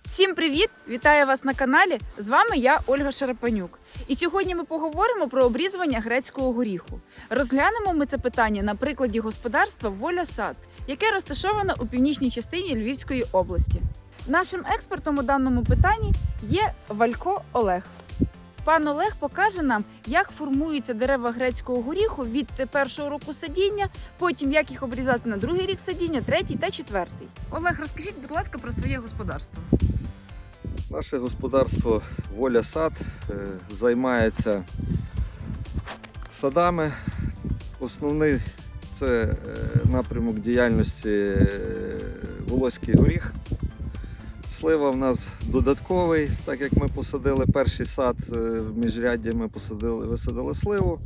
Всім привіт! Вітаю вас на каналі. З вами я, Ольга Шарапанюк. І сьогодні ми поговоримо про обрізування грецького горіху. Розглянемо ми це питання на прикладі господарства «Воля Сад», яке розташоване у північній частині Львівської області. Нашим експертом у даному питанні є Валько Олег. Пан Олег покаже нам, як формуються дерева грецького горіху від першого року садіння, потім як їх обрізати на другий рік садіння, третій та четвертий. Олег, розкажіть, будь ласка, про своє господарство. Наше господарство «Воля Сад» займається садами. Основний це напрямок діяльності волоський горіх. Слива в нас додатковий, так як ми посадили перший сад в міжрядді, ми висадили сливу.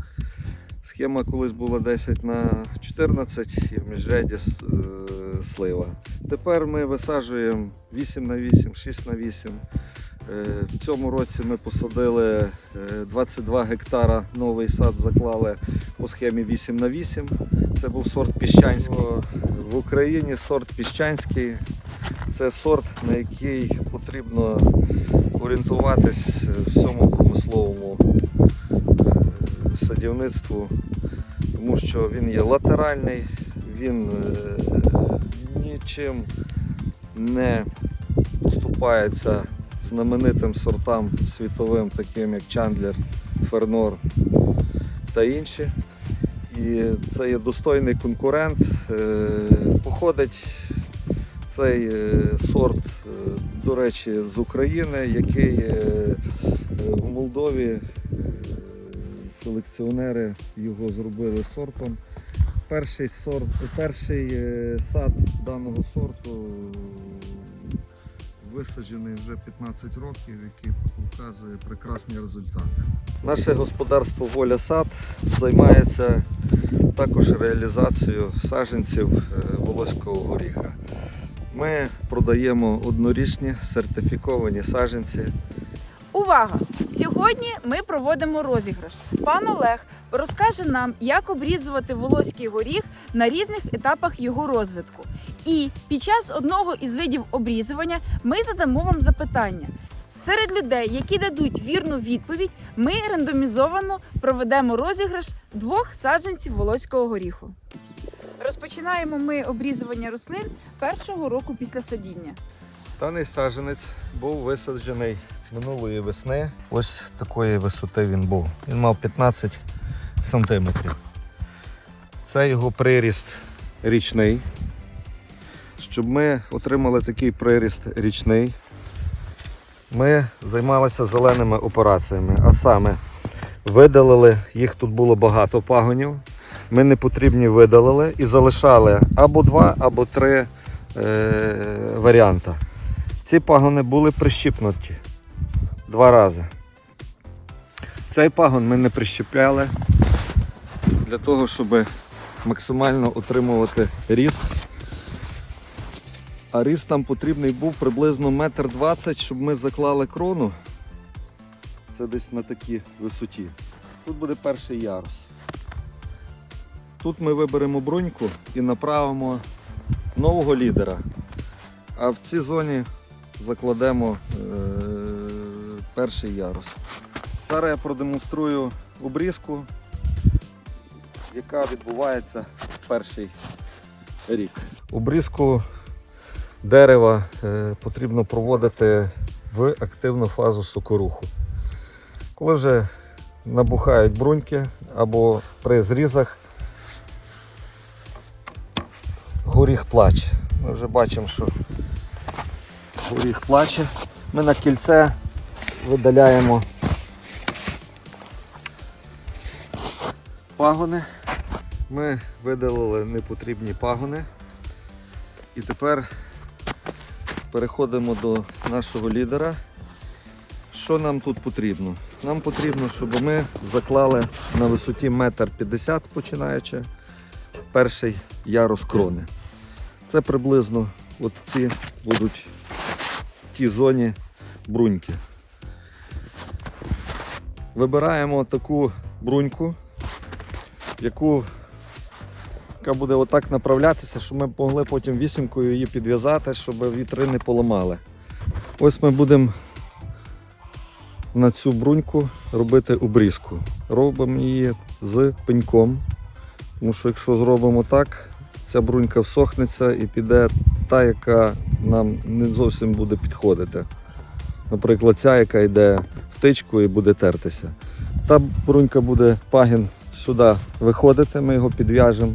Схема колись була 10/14 і в міжрядді слива. Тепер ми висаджуємо 8/8, 6/8. В цьому році ми посадили 22 гектара, новий сад заклали по схемі 8/8. Це був сорт Піщанський. В Україні сорт Піщанський. Це сорт, на який потрібно орієнтуватись всьому промисловому садівництву, тому що він є латеральний, він нічим не поступається знаменитим сортам світовим, таким як Чандлер, Фернор та інші. І це є достойний конкурент. Походить цей сорт, до речі, з України, який в Молдові селекціонери його зробили сортом. Перший сад даного сорту висаджений вже 15 років, який показує прекрасні результати. Наше господарство «Воля Сад» займається також реалізацією саджанців волоського горіха. Ми продаємо однорічні сертифіковані саджанці. Увага! Сьогодні ми проводимо розіграш. Пан Олег розкаже нам, як обрізувати волоський горіх на різних етапах його розвитку. І під час одного із видів обрізування ми задамо вам запитання. Серед людей, які дадуть вірну відповідь, ми рандомізовано проведемо розіграш 2 саджанців волоського горіху. Розпочинаємо ми обрізування рослин першого року після садіння. Даний саджанець був висаджений минулої весни. Ось такої висоти він був. Він мав 15 см. Це його приріст річний. Щоб ми отримали такий приріст річний, ми займалися зеленими операціями, а саме видалили, їх тут було багато пагонів, ми непотрібні видалили і залишали або 2, або 3 варіанти. Ці пагони були прищіпнуті 2 рази. Цей пагон ми не прищіпляли для того, щоб максимально отримувати ріст. А ріст там потрібний був приблизно 1,20 м, щоб ми заклали крону. Це десь на такій висоті. Тут буде перший ярус. Тут ми виберемо бруньку і направимо нового лідера. А в цій зоні закладемо перший ярус. Зараз я продемонструю обрізку, яка відбувається в перший рік. Обрізку дерева потрібно проводити в активну фазу сокоруху. Коли вже набухають бруньки або при зрізах горіх плаче. Ми вже бачимо, що горіх плаче. Ми на кільце видаляємо пагони. Ми видалили непотрібні пагони. І тепер переходимо до нашого лідера. Що нам тут потрібно? Нам потрібно, щоб ми заклали на висоті 1,50 м починаючи перший ярус крони. Це приблизно от ці будуть в тій зоні бруньки. Вибираємо таку бруньку, яка буде отак направлятися, щоб ми могли потім вісімкою її підв'язати, щоб вітри не поламали. Ось ми будемо на цю бруньку робити обрізку. Робимо її з пеньком, тому що якщо зробимо так, ця брунька всохнеться і піде та, яка нам не зовсім буде підходити. Наприклад, ця, яка йде в тичку і буде тертися. Та брунька буде, пагін сюди виходити, ми його підв'яжемо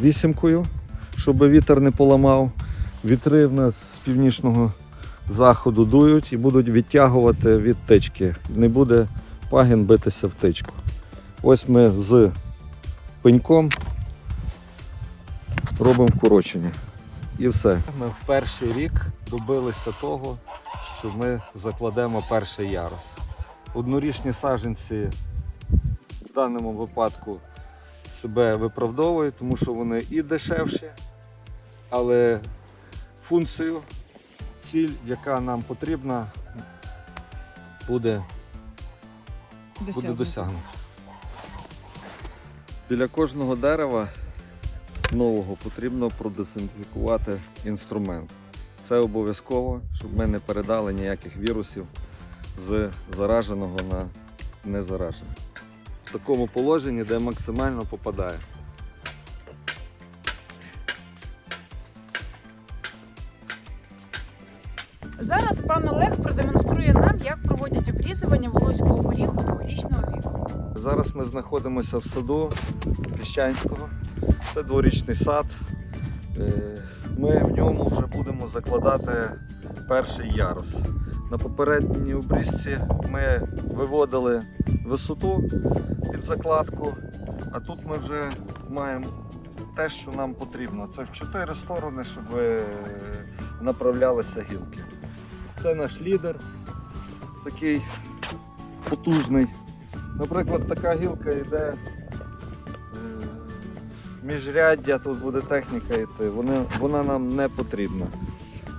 вісімкою, щоб вітер не поламав. Вітри в нас з північного заходу дують і будуть відтягувати від тички. Не буде пагін битися в тичку. Ось ми з пеньком робимо вкорочення. І все. Ми в перший рік добилися того, що ми закладемо перший ярус. Однорічні саджанці в даному випадку себе виправдовують, тому що вони і дешевші, але функцію, ціль, яка нам потрібна, буде досягнута. Біля кожного дерева нового потрібно продезінфікувати інструмент. Це обов'язково, щоб ми не передали ніяких вірусів з зараженого на незаражене. В такому положенні, де максимально попадає. Зараз пан Олег продемонструє нам, як проводять обрізування волоського горіху 2-річного віку. Зараз ми знаходимося в саду Піщанського. Це дворічний сад. Ми в ньому вже будемо закладати перший ярус. На попередній обрізці ми виводили висоту під закладку, а тут ми вже маємо те, що нам потрібно. Це в 4 сторони, щоб направлялися гілки. Це наш лідер, такий потужний. Наприклад, така гілка йде міжряддя, тут буде техніка йти, вона нам не потрібна.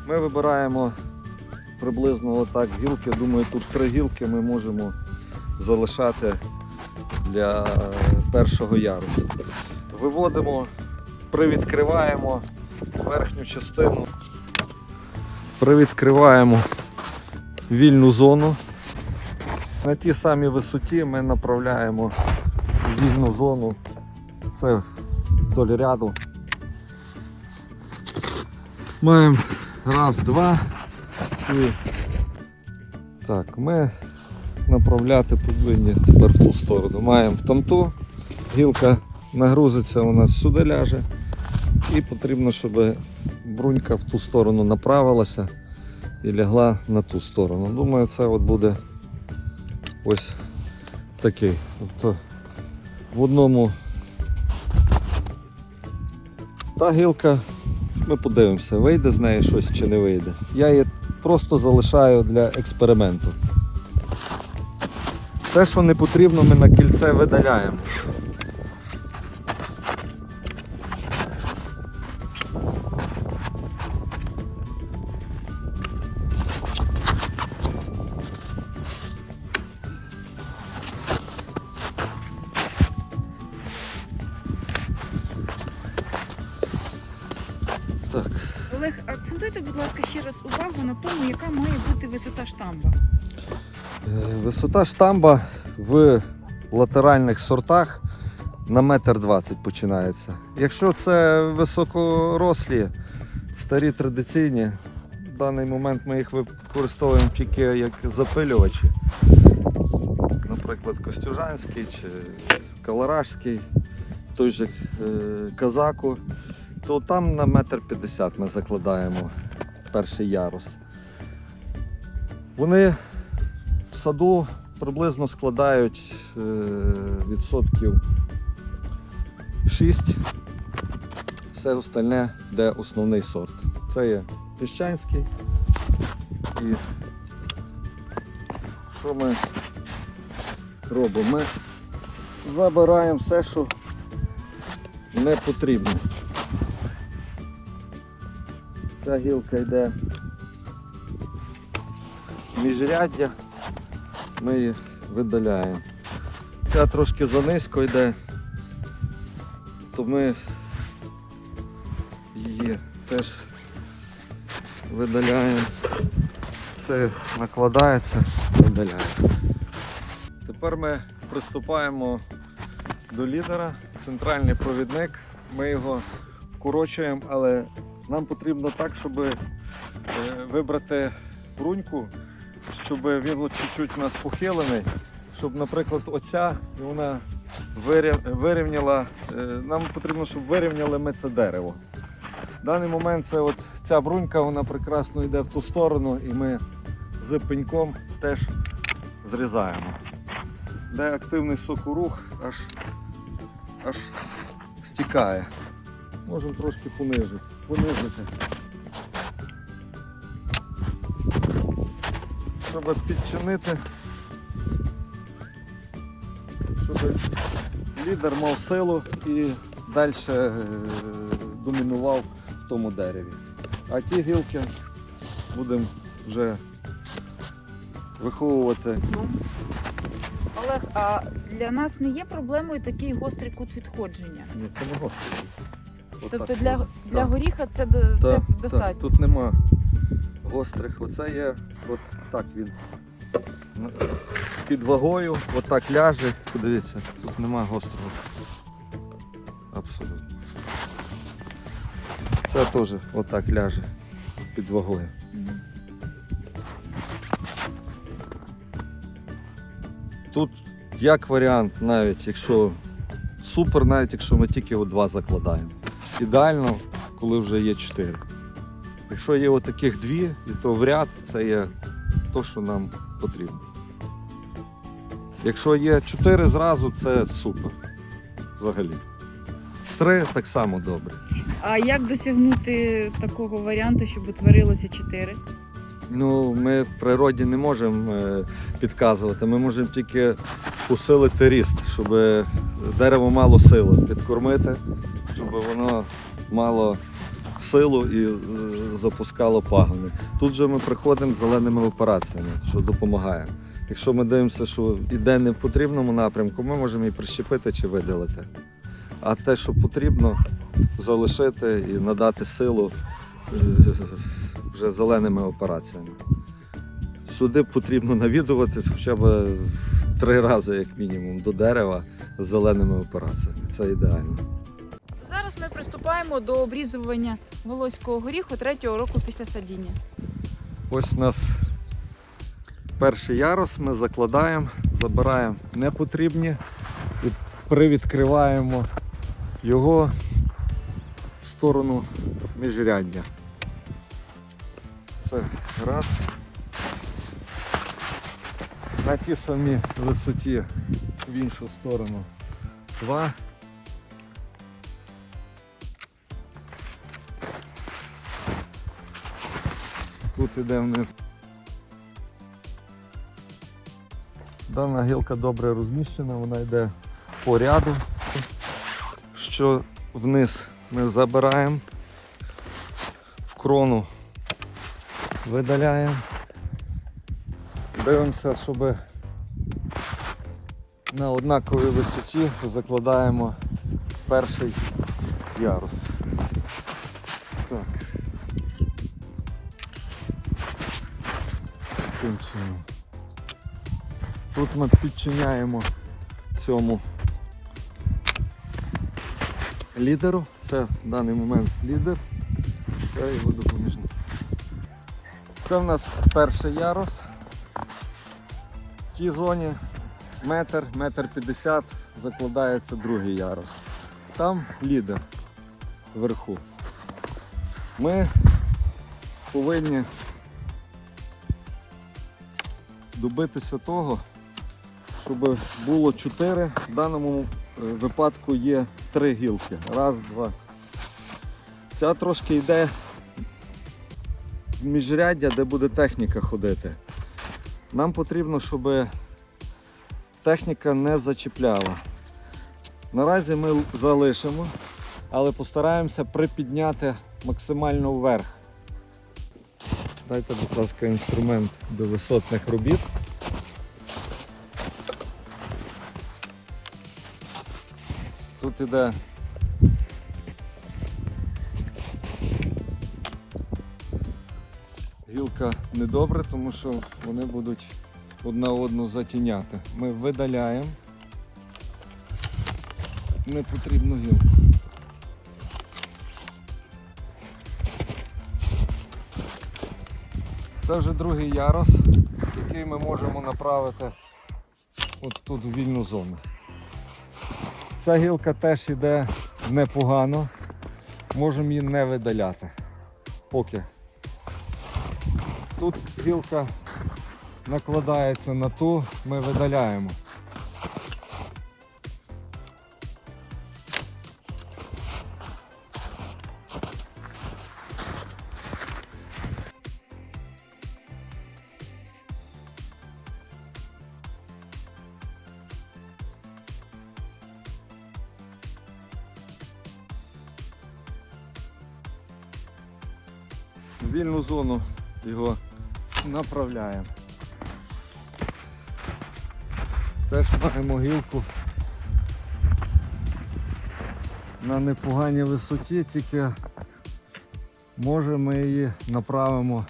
Ми вибираємо приблизно отак гілки, думаю, тут 3 гілки ми можемо залишати для першого ярусу. Виводимо, привідкриваємо верхню частину, привідкриваємо вільну зону. На тій самій висоті ми направляємо вільну зону, це вдоль ряду. Маємо раз, два і так, ми направляти повинні тепер в ту сторону. Маємо в тамту, гілка нагрузиться, у нас сюди ляже і потрібно, щоб брунька в ту сторону направилася і лягла на ту сторону. Думаю, це от буде ось такий. Тобто в одному та гілка, ми подивимося, вийде з неї щось чи не вийде. Я її просто залишаю для експерименту. Все, що не потрібно, ми на кільце видаляємо. Так. Олег, акцентуйте, будь ласка, ще раз увагу на тому, яка має бути висота штамба. Висота штамба в латеральних сортах на 1,20 м починається. Якщо це високорослі, старі традиційні, в даний момент ми їх використовуємо тільки як запилювачі. Наприклад, Костюжанський чи Каларажський, той же Казаку, то там на 1,50 м ми закладаємо перший ярус. Вони в саду приблизно складають відсотків 6. Все остальне, де основний сорт. Це є Піщанський. І що ми робимо? Ми забираємо все, що не потрібно. Ця гілка йде міжряддя, ми її видаляємо. Ця трошки занизько йде, то ми її теж видаляємо. Це накладається, видаляємо. Тепер ми приступаємо до лідера, центральний провідник. Ми його вкорочуємо, але нам потрібно так, щоб вибрати бруньку, щоб він от чуть-чуть у нас похилений, щоб, наприклад, оця, і вона вирівняла, нам потрібно, щоб вирівняли ми це дерево. В даний момент це от ця брунька, вона прекрасно йде в ту сторону, і ми з пеньком теж зрізаємо. Де активний сокорух аж стікає. Можемо трошки понизити. Щоб підчинити, щоб лідер мав силу і далі домінував в тому дереві. А ті гілки будемо вже виховувати. Олег, а для нас не є проблемою такий гострий кут відходження? Ні, це не гостро. Тобто для горіха це достатньо? Так, тут нема гострих. Оце є, от так він під вагою, отак ляже. Подивіться, тут нема гострого. Абсолютно. Це теж отак ляже під вагою. Тут як варіант, навіть якщо супер, навіть якщо ми тільки два закладаємо. Ідеально, коли вже є 4. Якщо є отаких 2, і то в ряд, це є те, що нам потрібно. Якщо є 4 зразу, це супер. Взагалі. 3 так само добре. А як досягнути такого варіанту, щоб утворилося 4? Ну, ми в природі не можемо підказувати, ми можемо тільки усилити ріст, щоб дерево мало сили, підкормити, щоб воно мало силу і запускало пагони. Тут же ми приходимо з зеленими операціями, що допомагає. Якщо ми дивимося, що йде не в потрібному напрямку, ми можемо її прищепити чи видалити. А те, що потрібно, залишити і надати силу вже зеленими операціями. Сюди потрібно навідуватись хоча б 3 рази, як мінімум, до дерева з зеленими операціями. Це ідеально. Зараз ми приступаємо до обрізування волоського горіху 3-го року після садіння. Ось у нас перший ярус, ми закладаємо, забираємо непотрібні і привідкриваємо його в сторону міжряддя. Це раз. На тій самій висоті в іншу сторону 2. Тут іде вниз. Дана гілка добре розміщена, вона йде по ряду, що вниз ми забираємо, в крону видаляємо. Дивимося, щоб на однаковій висоті закладаємо перший ярус. Так. Таким чином. Тут ми підчиняємо цьому лідеру. Це в даний момент лідер. Це його допоміжник. Це в нас перший ярус. В тій зоні метр 50 закладається другий ярус. Там лідер вверху. Ми повинні добитися того, щоб було 4. В даному випадку є 3 гілки. Раз, два. Ця трошки йде в міжряддя, де буде техніка ходити. Нам потрібно, щоб техніка не зачіпляла. Наразі ми залишимо, але постараємося припідняти максимально вверх. Дайте, будь ласка, інструмент до висотних робіт. Тут іде гілка недобре, тому що вони будуть одна одну затіняти. Ми видаляємо непотрібну гілку. Це вже другий ярус, який ми можемо направити от тут в вільну зону. Ця гілка теж йде непогано, можемо її не видаляти. Поки. Тут гілка накладається на ту, ми видаляємо. В вільну зону його направляємо. Теж маємо гілку на непоганій висоті, тільки може ми її направимо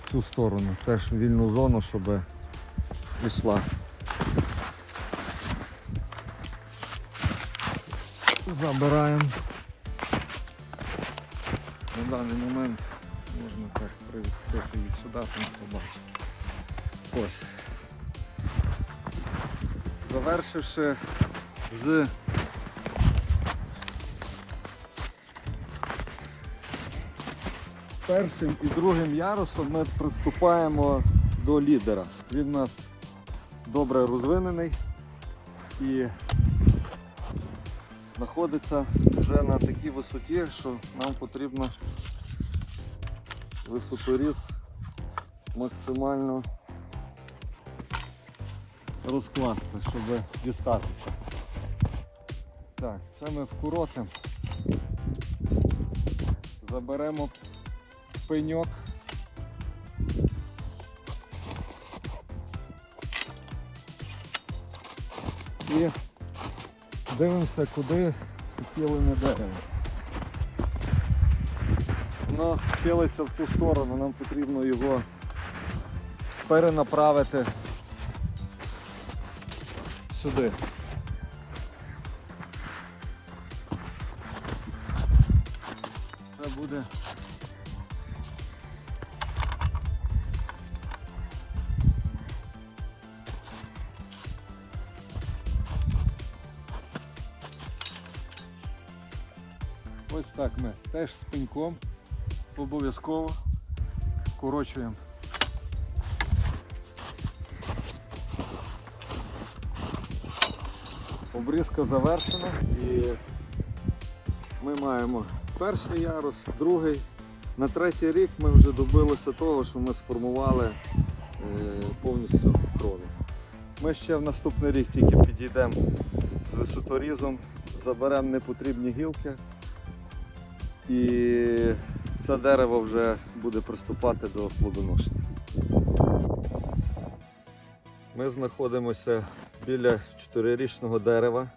в цю сторону, теж в вільну зону, щоб пішла. Забираємо. На даний момент можна так привести її сюди, там побачити. Ось. Завершивши з першим і другим ярусом, ми приступаємо до лідера. Він у нас добре розвинений і знаходиться вже на такій висоті, що нам потрібно висоторіз максимально розкласти, щоб дістатися. Так, це ми вкоротимо, заберемо пеньок. І дивимося, куди хилене дерево. Воно хилиться в ту сторону, нам потрібно його перенаправити сюди. Це буде ось так ми теж з пеньком обов'язково вкорочуємо. Обрізка завершена і ми маємо перший ярус, другий. На третій рік ми вже добилися того, що ми сформували повністю крону. Ми ще в наступний рік тільки підійдемо з висоторізом, заберемо непотрібні гілки і це дерево вже буде приступати до плодоношення. Ми знаходимося біля 4-річного дерева,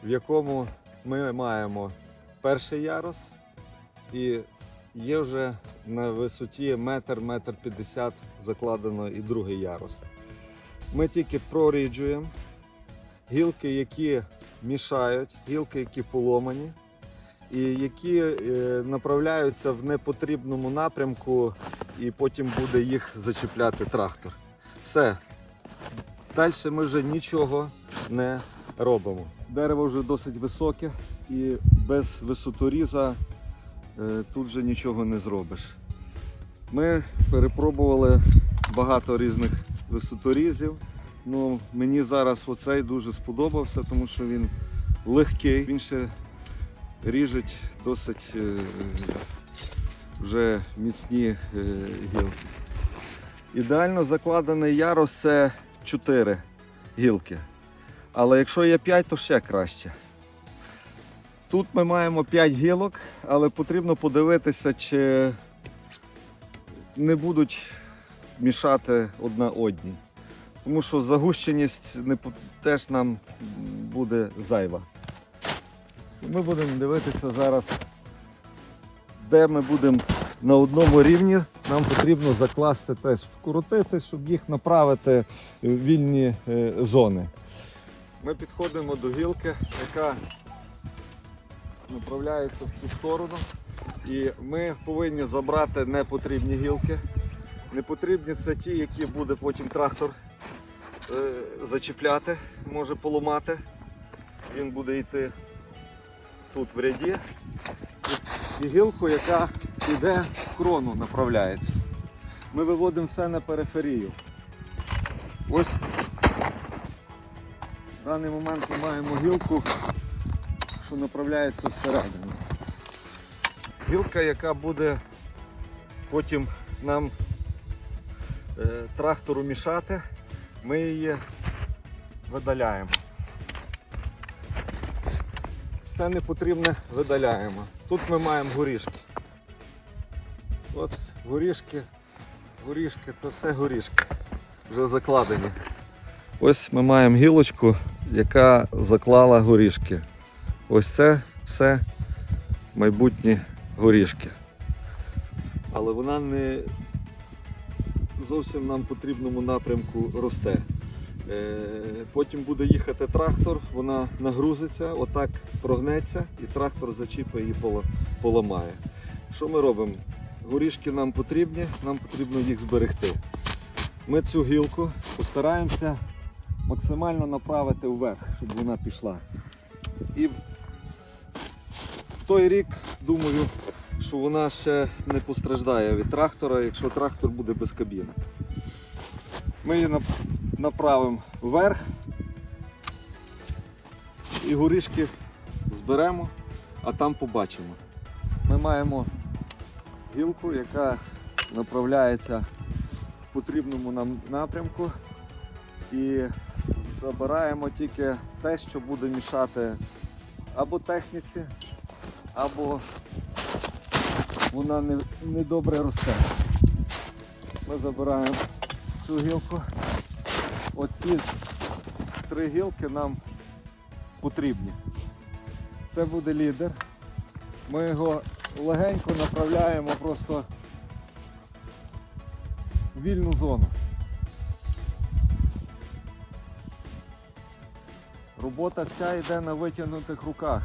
в якому ми маємо перший ярус і є вже на висоті 1–1,50 м закладено і другий ярус. Ми тільки проріджуємо гілки, які мішають, гілки, які поломані і які направляються в непотрібному напрямку і потім буде їх зачіпляти трактор. Все. Далі ми вже нічого не робимо. Дерево вже досить високе і без висоторіза тут вже нічого не зробиш. Ми перепробували багато різних висоторізів. Ну, мені зараз оцей дуже сподобався, тому що він легкий, він ще ріжить досить вже міцні гілки. Ідеально закладений ярус – це 4 гілки. Але якщо є 5, то ще краще. Тут ми маємо 5 гілок, але потрібно подивитися, чи не будуть мішати одна одній. Тому що загущеність теж нам буде зайва. Ми будемо дивитися зараз, де ми будемо на одному рівні нам потрібно закласти теж, вкоротити, щоб їх направити в вільні зони. Ми підходимо до гілки, яка направляється в цю сторону. І ми повинні забрати непотрібні гілки. Непотрібні це ті, які буде потім трактор зачіпляти, може поламати. Він буде йти тут в ряді. І гілку, яка йде в крону, направляється. Ми виводимо все на периферію. Ось в даний момент ми маємо гілку, що направляється всередину. Гілка, яка буде потім нам трактору мішати, ми її видаляємо. Все непотрібне видаляємо. Тут ми маємо горішки. От горішки, це все горішки, вже закладені. Ось ми маємо гілочку, яка заклала горішки. Ось це все майбутні горішки. Але вона не зовсім нам потрібному напрямку росте. Потім буде їхати трактор, вона нагрузиться, отак прогнеться і трактор зачіпає і поламає. Що ми робимо? Горішки нам потрібні, нам потрібно їх зберегти. Ми цю гілку постараємося максимально направити вверх, щоб вона пішла. І в той рік, думаю, що вона ще не постраждає від трактора, якщо трактор буде без кабіни. Ми її направимо вверх і горішки зберемо, а там побачимо. Ми маємо гілку, яка направляється в потрібному нам напрямку, і забираємо тільки те, що буде мішати або техніці, або вона не добре росте. Ми забираємо цю гілку. Оці 3 гілки нам потрібні. Це буде лідер. Ми його легенько направляємо просто в вільну зону. Робота вся йде на витягнутих руках.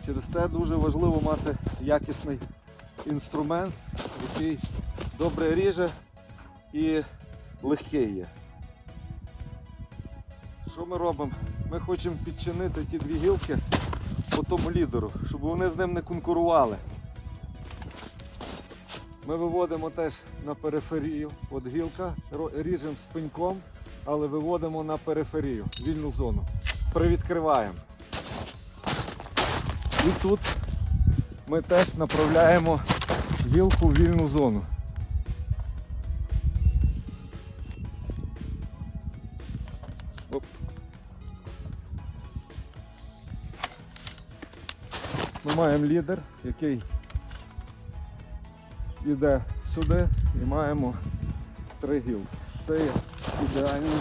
Через те дуже важливо мати якісний інструмент, який добре ріже і легкий є. Що ми робимо? Ми хочемо підчинити ті 2 гілки по тому лідеру, щоб вони з ним не конкурували. Ми виводимо теж на периферію. От гілка, ріжемо з пеньком, але виводимо на периферію, вільну зону. Привідкриваємо. І тут ми теж направляємо гілку в вільну зону. Оп. Ми маємо лідер, який йде сюди, і маємо 3 гілки. Це є ідеально.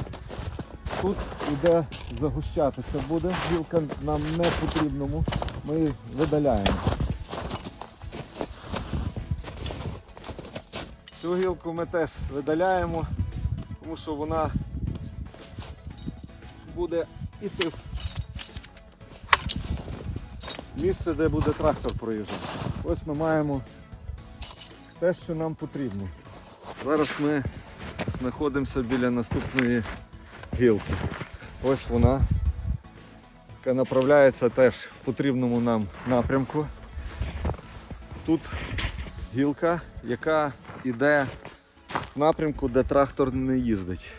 Тут йде загущатися буде, гілка нам не потрібному, ми її видаляємо. Цю гілку ми теж видаляємо, тому що вона буде йти в місце, де буде трактор проїжджати. Ось ми маємо те, що нам потрібно. Зараз ми знаходимося біля наступної гілки. Ось вона, яка направляється теж в потрібному нам напрямку. Тут гілка, яка йде в напрямку, де трактор не їздить.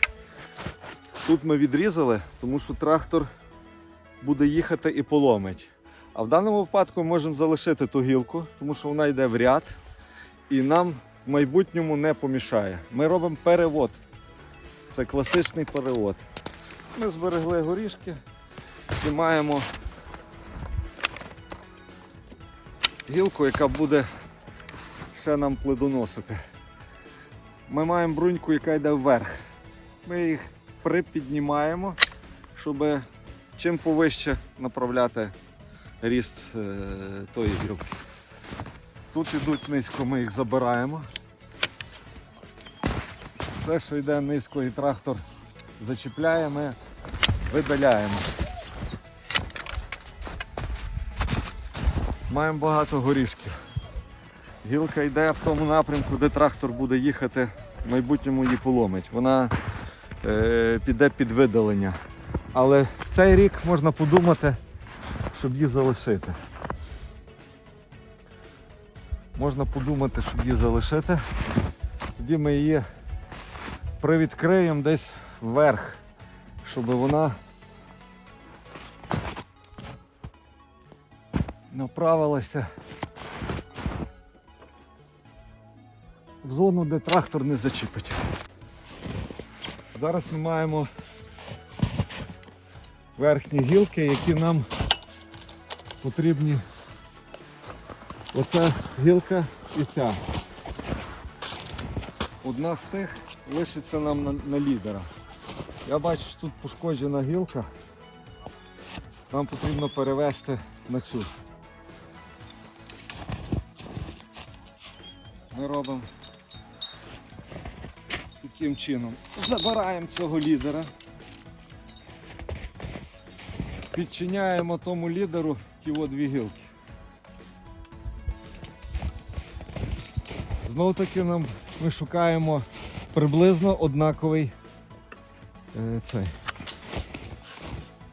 Тут ми відрізали, тому що трактор буде їхати і поломить. А в даному випадку можемо залишити ту гілку, тому що вона йде в ряд і нам в майбутньому не помішає. Ми робимо перевод. Це класичний перевод. Ми зберегли горішки і маємо гілку, яка буде ще нам плодоносити. Ми маємо бруньку, яка йде вверх. Ми їх припіднімаємо, щоб чим повище направляти ріст тої гілки. Тут ідуть низько, ми їх забираємо. Все, що йде низько і трактор зачіпляє, ми видаляємо. Маємо багато горішків. Гілка йде в тому напрямку, де трактор буде їхати, в майбутньому її поломить. Вона піде під видалення. Але в цей рік можна подумати, щоб її залишити. Можна подумати, щоб її залишити. Тоді ми її привідкриємо десь вверх, щоб вона направилася в зону, де трактор не зачепить. Зараз ми маємо верхні гілки, які нам потрібні. Оця гілка і ця. Одна з тих лишиться нам на лідера. Я бачу, що тут пошкоджена гілка. Нам потрібно перевести на цю. Ми робимо таким чином. Забираємо цього лідера. Підчиняємо тому лідеру ті дві гілки. Знову таки ми шукаємо приблизно однаковий цей.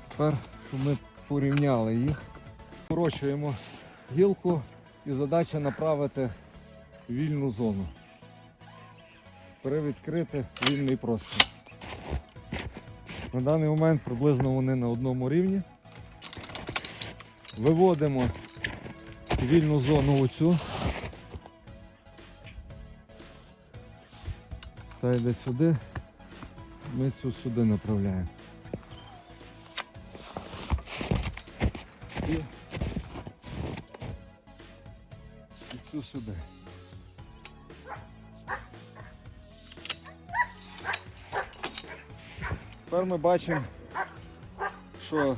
Тепер, щоб ми порівняли їх, скорочуємо гілку і задача направити в вільну зону. Перевідкрити вільний простір. На даний момент приблизно вони на одному рівні. Виводимо вільну зону оцю. Та йде сюди, ми цю сюди направляємо. І цю сюди. Тепер ми бачимо, що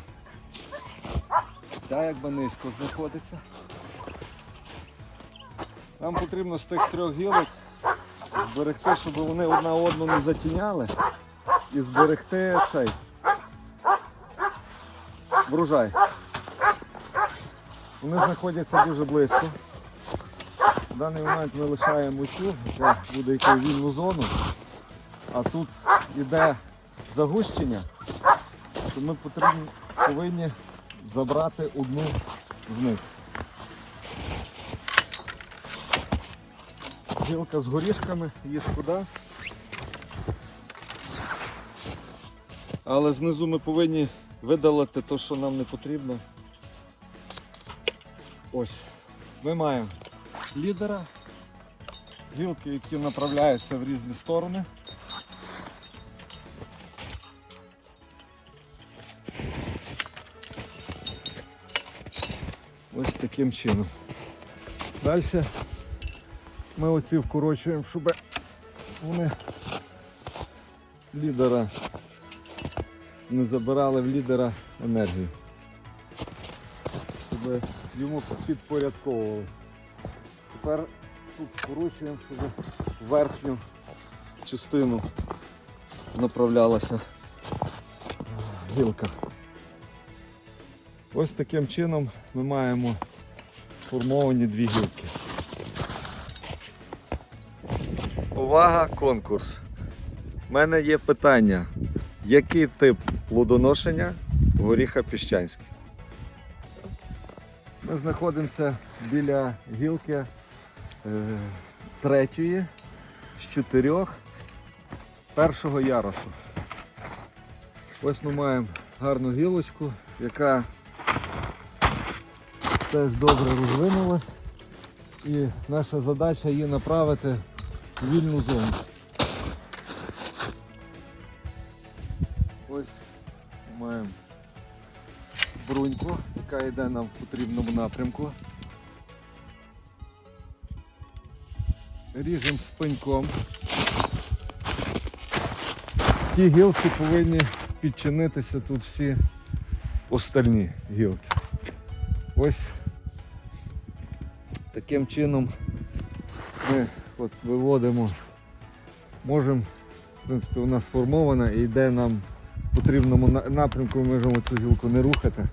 ця якби низько знаходиться. Нам потрібно з тих трьох гілок зберегти, щоб вони одна одну не затіняли, і зберегти цей врожай. Вони знаходяться дуже близько. В даний момент ми лишаємо цю, яка буде йти в вільну зону, а тут йде загущення, то ми повинні забрати одну з них. Гілка з горішками, її шкода. Але знизу ми повинні видалити те, що нам не потрібно. Ось. Ми маємо лідера, гілки, які направляються в різні сторони. Ось таким чином. Далі ми оці вкорочуємо, щоб вони лідера не забирали в лідера енергію. Щоб йому підпорядковували. Тепер тут вкорочуємо, щоб в верхню частину направлялася гілка. Ось таким чином ми маємо сформовані дві гілки. Увага, конкурс! У мене є питання. Який тип плодоношення горіха піщанський? Ми знаходимося біля гілки третьої з 4 першого ярусу. Ось ми маємо гарну гілочку, яка теж добре розвинулась, і наша задача її направити в вільну зону. Ось маємо бруньку, яка йде нам в потрібному напрямку. Ріжемо з пеньком. Ті гілки повинні підчинитися тут всі остальні гілки. Ось Таким чином ми от виводимо, можемо, в принципі, вона сформована і йде нам в потрібному напрямку, ми можемо цю гілку не рухати.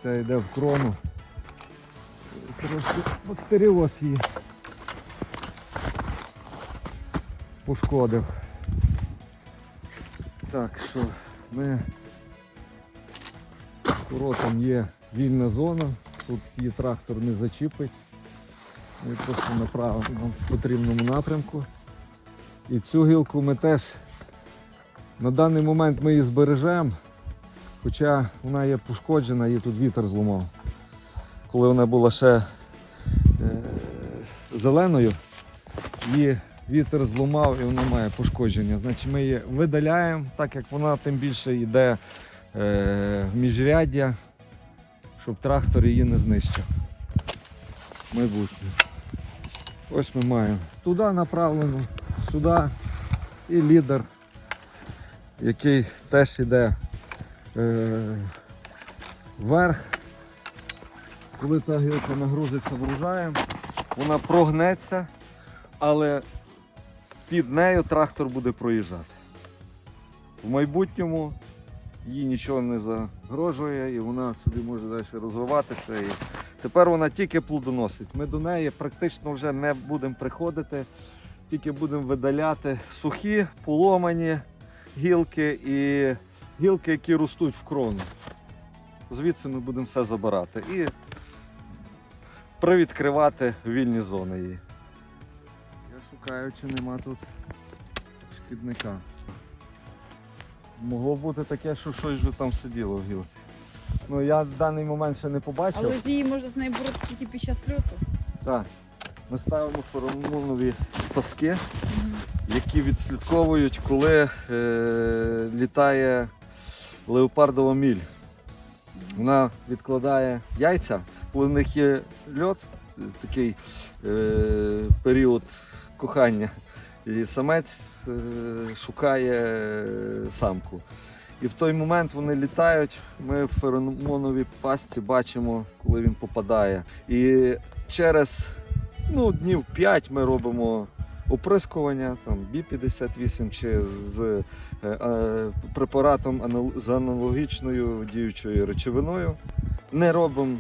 Це йде в крону. Трошки бактеріоз її пошкодив. Так що ми воротом є вільна зона, тут її трактор не зачіпить. Ми просто направимо в потрібному напрямку. І цю гілку ми теж на даний момент ми її збережемо, хоча вона є пошкоджена, її тут вітер зламав. Коли вона була ще зеленою, її вітер зламав і вона має пошкодження. Значить ми її видаляємо, так як вона тим більше йде в міжряддя, щоб трактор її не знищив. Майбутнє. Ось ми маємо туди направлено, сюди і лідер, який теж йде вверх. Коли та гілка нагрузиться врожаєм, вона прогнеться, але під нею трактор буде проїжджати. В майбутньому їй нічого не загрожує і вона собі може далі розвиватися. І тепер вона тільки плодоносить. Ми до неї практично вже не будемо приходити, тільки будемо видаляти сухі, поломані гілки і гілки, які ростуть в крону. Звідси ми будемо все забирати і привідкривати вільні зони її. Я шукаю, чи нема тут шкідника. Могло бути таке, що щось вже там сиділо в гілці. Ну, я в даний момент ще не побачив. Але ж її можна з нею боротися тільки під час льоту. Так. Ми ставимо феромонові пастки, які відслідковують, коли літає леопардова міль. Вона відкладає яйця, коли в них є льот, такий період кохання, і самець шукає самку. І в той момент вони літають, ми в феромоновій пастці бачимо, коли він попадає. І через днів 5 ми робимо оприскування, там, Бі-58 чи з препаратом з аналогічною діючою речовиною. Не робимо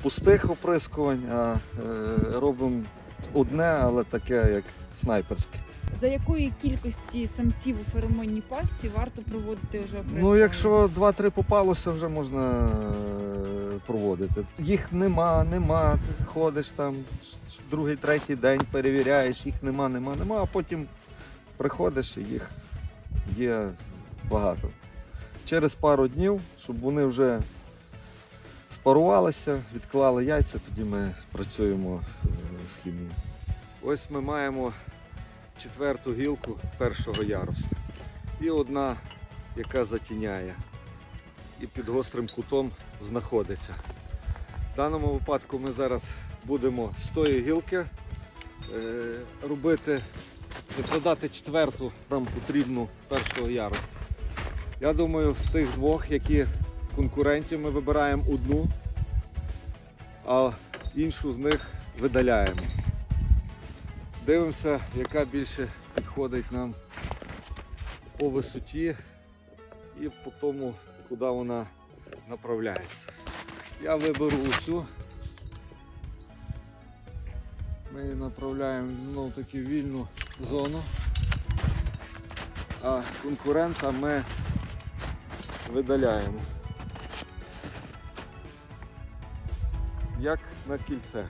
пустих оприскувань, а робимо одне, але таке, як снайперське. За якої кількості самців у феромонній пастці варто проводити вже оприскування? Ну, якщо 2-3 попалося, вже можна проводити. Їх нема, ти ходиш там, другий, третій день перевіряєш, їх нема, а потім приходиш і їх є багато. Через пару днів, щоб вони вже спарувалися, відклали яйця, тоді ми працюємо з хімією. Ось ми маємо 4-ту гілку першого ярусу. І одна, яка затіняє і під гострим кутом знаходиться. В даному випадку ми зараз будемо з тої гілки робити, викладати 4-ту, нам потрібну першого ярусу. Я думаю, з тих двох, які конкурентів, ми вибираємо одну, а іншу з них видаляємо. Дивимося, яка більше підходить нам по висоті і по тому, куди вона направляється. Я виберу оцю. Ми її направляємо в таку вільну зону, а конкурента ми видаляємо. Як на кільце.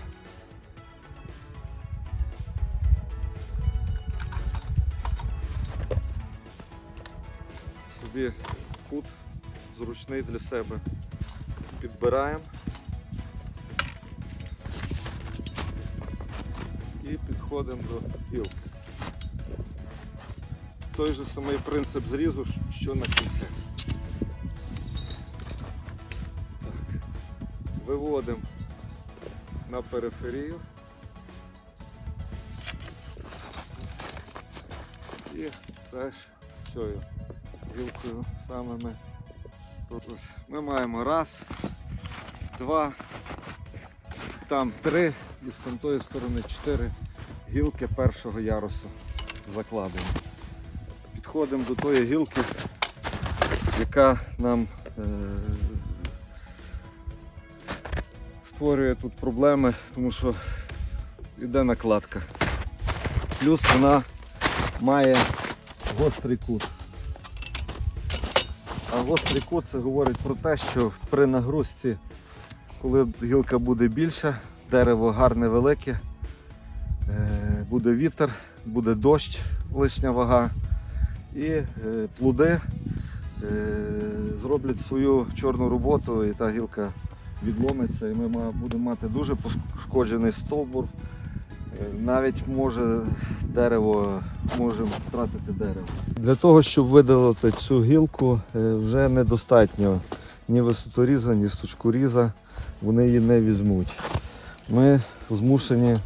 Собі кут зручний для себе підбираємо і підходимо до гілки. Той же самий принцип зрізу, що на кільце. Так. Виводимо на периферію і теж з цією гілкою саме ми тут ось. Ми маємо 1, 2, там 3 і з тої сторони 4 гілки першого ярусу закладені. Підходимо до тої гілки, яка нам створює тут проблеми, тому що йде накладка. Плюс вона має гострий кут. А гострий кут це говорить про те, що при нагрузці, коли гілка буде більша, дерево гарне велике, буде вітер, буде дощ, лишня вага, і плоди зроблять свою чорну роботу, і та гілка відломиться, і ми будемо мати дуже пошкоджений стовбур. Навіть можемо втратити дерево. Для того, щоб видалити цю гілку, вже недостатньо ні висоторіза, ні сучкоріза, вони її не візьмуть. Ми змушені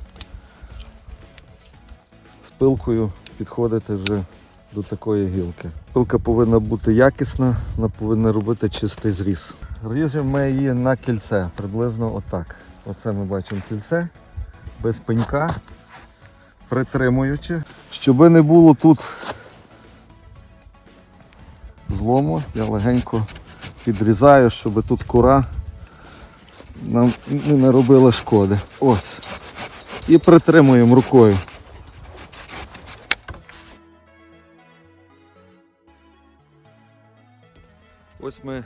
з пилкою підходити вже до такої гілки. Пилка повинна бути якісна, вона повинна робити чистий зріз. Ріжемо ми її на кільце, приблизно отак. Оце ми бачимо кільце, без пенька, притримуючи. Щоб не було тут злому, я легенько підрізаю, щоб тут кора нам не наробила шкоди. Ось. І притримуємо рукою. Ось ми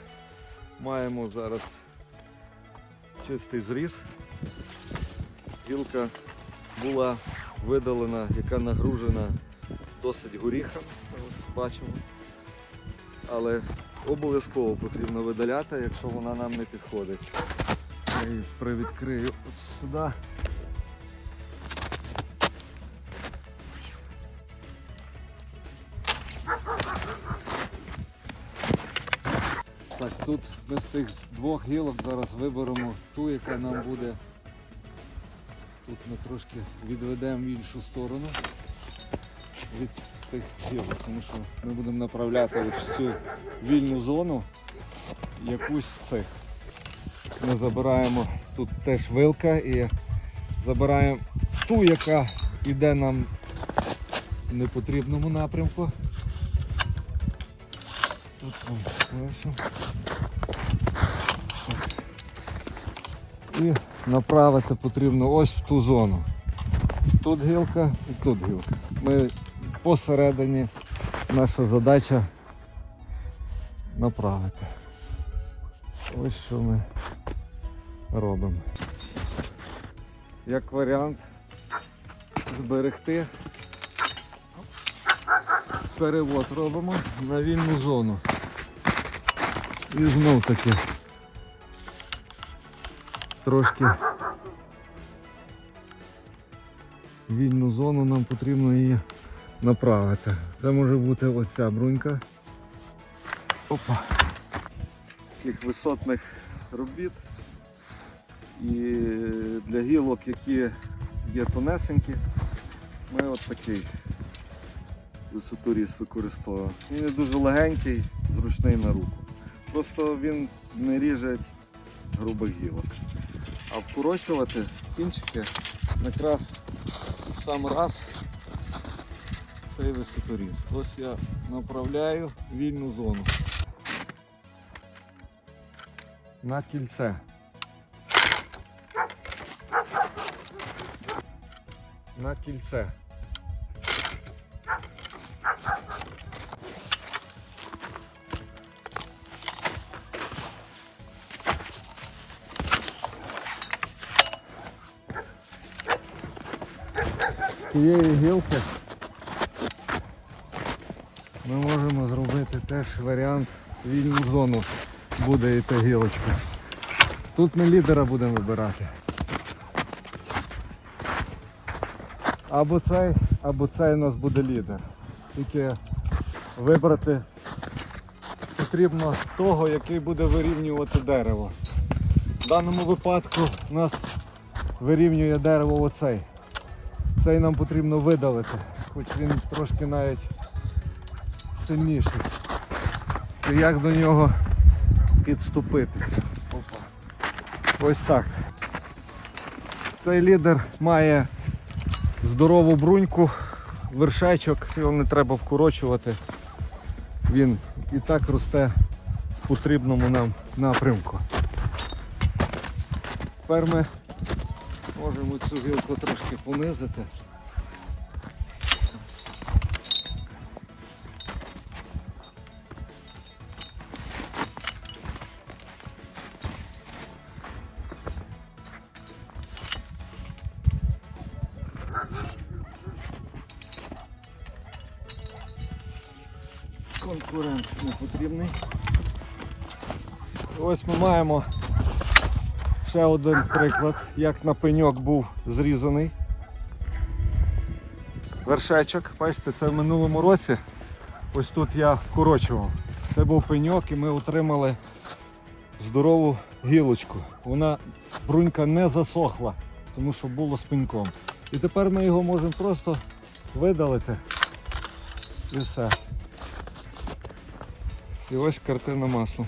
маємо зараз чистий зріз. Гілка була видалена, яка нагружена досить горіхом, ось бачимо. Але обов'язково потрібно видаляти, якщо вона нам не підходить. Я її привідкрию от сюди. Так, тут ми з тих двох гілок зараз виберемо ту, яка нам буде. Тут ми трошки відведемо в іншу сторону від тих гілок, тому що ми будемо направляти в цю вільну зону якусь з цих. Ми забираємо тут теж вилка і забираємо ту, яка йде нам в непотрібному напрямку. Тут і направити потрібно ось в ту зону. Тут гілка і тут гілка. Ми посередині, наша задача направити. Ось що ми робимо. Як варіант зберегти, перевод робимо на вільну зону. І знов таки трошки вільну зону нам потрібно її направити. Це може бути оця брунька. Опа. Таких висотних робіт і для гілок, які є тонесенькі, ми от такий висоторіз використовуємо. Він не дуже легенький, зручний на руку. Просто він не ріже грубих гілок. А вкорочувати кінчики якраз в сам раз цей висоторіз. Ось я направляю вільну зону. На кільце. На кільце. З цієї гілки ми можемо зробити теж варіант вільну зону, буде і та гілочка. Тут ми лідера будемо вибирати. Або цей у нас буде лідер. Тільки вибрати потрібно того, який буде вирівнювати дерево. В даному випадку у нас вирівнює дерево оцей. Цей нам потрібно видалити, хоч він трошки навіть сильніший. І як до нього підступити? Опа. Ось так. Цей лідер має здорову бруньку, вершечок, його не треба вкорочувати. Він і так росте в потрібному нам напрямку. Тепер ми можемо цю гілку трошки понизити. Конкурент не потрібний. Ось ми маємо ще один приклад, як на пеньок був зрізаний вершечок. Бачите, це в минулому році. Ось тут я вкорочував. Це був пеньок і ми отримали здорову гілочку. Брунька не засохла, тому що було з пеньком. І тепер ми його можемо просто видалити і все. І ось картина маслом.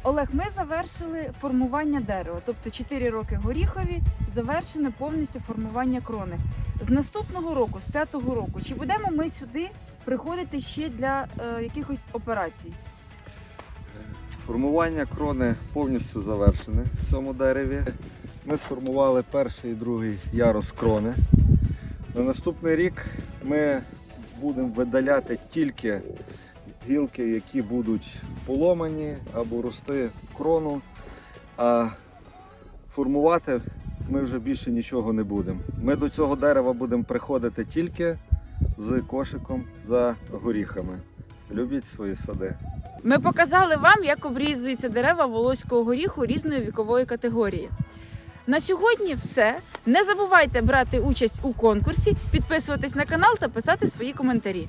Олег, ми завершили формування дерева, тобто 4 роки горіхові, завершене повністю формування крони. З наступного року, з 5-го року, чи будемо ми сюди приходити ще для якихось операцій? Формування крони повністю завершене в цьому дереві. Ми сформували перший і другий ярус крони. На наступний рік ми будемо видаляти тільки гілки, які будуть поломані або рости в крону, а формувати ми вже більше нічого не будемо. Ми до цього дерева будемо приходити тільки з кошиком за горіхами. Любіть свої сади. Ми показали вам, як обрізуються дерева волоського горіху різної вікової категорії. На сьогодні все. Не забувайте брати участь у конкурсі, підписуватись на канал та писати свої коментарі.